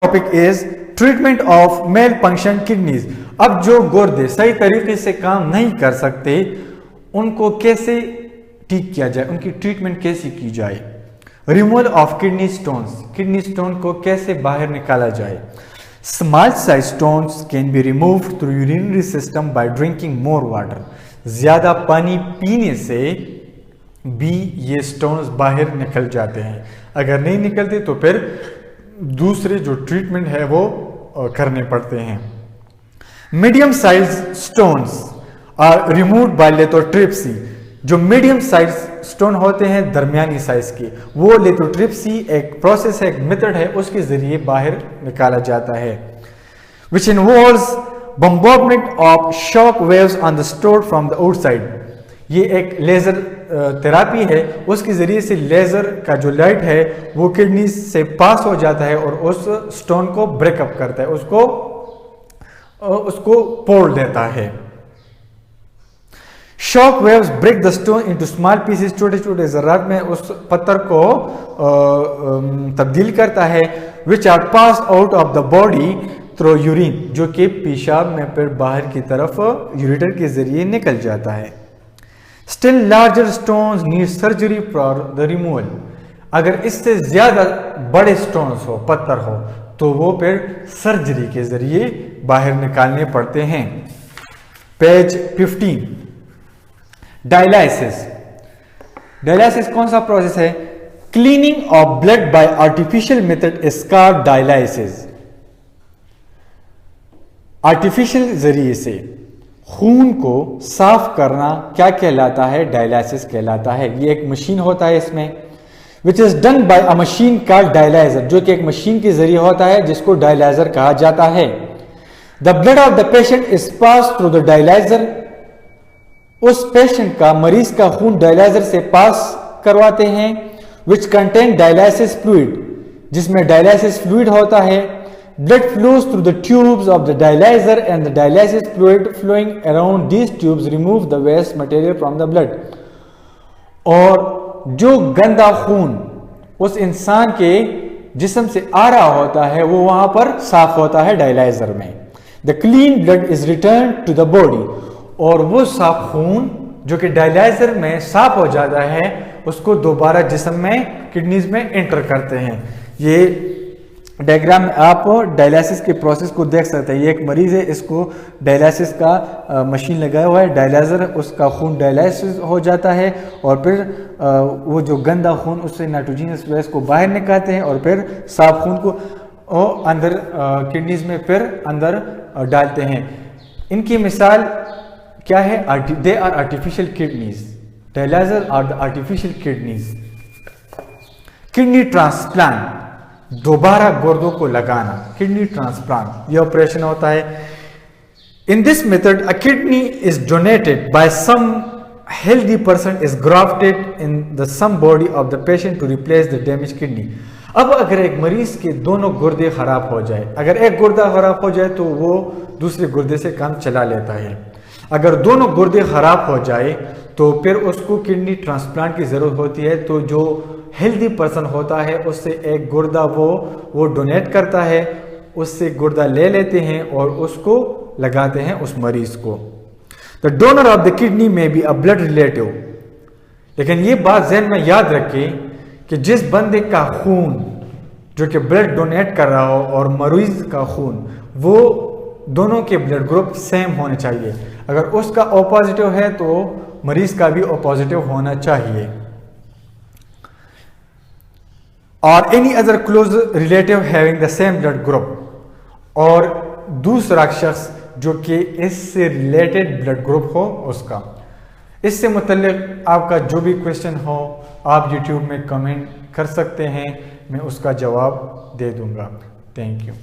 Topic is treatment of male function kidneys. अब जो गुर्दे सही तरीके से काम नहीं कर सकते उनको कैसे ठीक किया जाए, उनकी ट्रीटमेंट कैसे की जाए। Removal of kidney stones, kidney stone को कैसे बाहर निकाला जाए। Small size stones can be removed through urinary system by drinking more water. ज्यादा पानी पीने से भी ये स्टोन्स बाहर निकल जाते हैं। अगर नहीं निकलते तो फिर दूसरे जो ट्रीटमेंट है वो करने पड़ते हैं। Medium size stones are removed by lithotripsy. जो मीडियम साइज स्टोन होते हैं दरमियानी साइज के, वो लिथोट्रिप्सी एक प्रोसेस है, एक मेथड है, उसके जरिए बाहर निकाला जाता है। Which involves bombardment of shock waves on the stone from the outside. ये एक लेजर थेरापी है, उसके जरिए से लेजर का जो लाइट है वो किडनी से पास हो जाता है और उस स्टोन को ब्रेकअप करता है, उसको तोड़ देता है। Shock waves break the stone into small pieces, छोटे छोटे जर्रात में उस पत्थर को तब्दील करता है। Which are pass out of the body through urine, जो कि पेशाब में फिर बाहर की तरफ यूरेटर के जरिए निकल जाता है। Still larger stones need surgery for the removal. अगर इससे ज्यादा बड़े स्टोन्स हो, पत्थर हो, तो वो फिर सर्जरी के जरिए बाहर निकालने पड़ते हैं। Page 15, dialysis. डायलिसिस कौन सा प्रोसेस है? Cleaning of blood bye artificial method is called dialysis. Artificial जरिए से खून को साफ करना क्या कहलाता है? डायलिसिस कहलाता है। ये एक मशीन होता है इसमें, which is done by a machine called dialyser, जो कि एक मशीन के जरिए होता है जिसको डायलाइजर कहा जाता है। The blood of the patient is pass through the dialyser. उस पेशेंट का, मरीज का खून डायलाइजर से पास करवाते हैं। विच कंटेन डायलिसिस फ्लूइड, जिसमें डायलिसिस फ्लूइड होता है। Blood flows through the tubes of the dialyzer and the dialysis fluid flowing around these tubes remove the waste material from the blood. और जो गंदा खून उस इंसान के जिस्म से आ रहा होता है वो वहां पर साफ होता है डायलाइजर में। The clean blood is returned to the body. और वो साफ खून जो कि डायलाइजर में साफ हो जाता है उसको दोबारा जिस्म में, किडनीज में एंटर करते हैं। ये डायग्राम में आप डायलिसिस के प्रोसेस को देख सकते हैं। ये एक मरीज है, इसको डायलिसिस का मशीन लगाया हुआ है, डायलाइजर, उसका खून डायलिसिस हो जाता है और फिर वो जो गंदा खून उससे नाइट्रोजनस वेस्ट को बाहर निकालते हैं और फिर साफ खून को अंदर किडनीज में फिर अंदर डालते हैं। इनकी मिसाल क्या है? They are artificial kidneys. Dialyzer are the artificial kidneys. Kidney transplant, दोबारा गुर्दों को लगाना, किडनी ट्रांसप्लांट, यह ऑपरेशन होता है। In this method a kidney is donated by some healthy person is grafted in the some body of the patient to replace the damage kidney. अब अगर एक मरीज के दोनों गुर्दे खराब हो जाए, अगर एक गुर्दा खराब हो जाए तो वो दूसरे गुर्दे से काम चला लेता है। अगर दोनों गुर्दे खराब हो जाए तो फिर उसको किडनी ट्रांसप्लांट की जरूरत होती है। तो जो हेल्दी पर्सन होता है उससे एक गुर्दा वो डोनेट करता है, उससे गुर्दा ले लेते हैं और उसको लगाते हैं उस मरीज को। The donor of the kidney में बी अ ब्लड रिलेटिव। लेकिन ये बात ज़हन में याद रखें कि जिस बंदे का खून जो कि ब्लड डोनेट कर रहा हो और मरीज का खून, वो दोनों के ब्लड ग्रुप सेम होने चाहिए। अगर उसका ओ पॉजिटिव है तो मरीज का भी ओ पॉजिटिव होना चाहिए। और any other close relative having the same blood group, और दूसरा शख्स जो कि इससे रिलेटेड ब्लड ग्रुप हो उसका। इससे मुतल्लिक आपका जो भी क्वेश्चन हो आप YouTube में कमेंट कर सकते हैं, मैं उसका जवाब दे दूंगा। Thank you.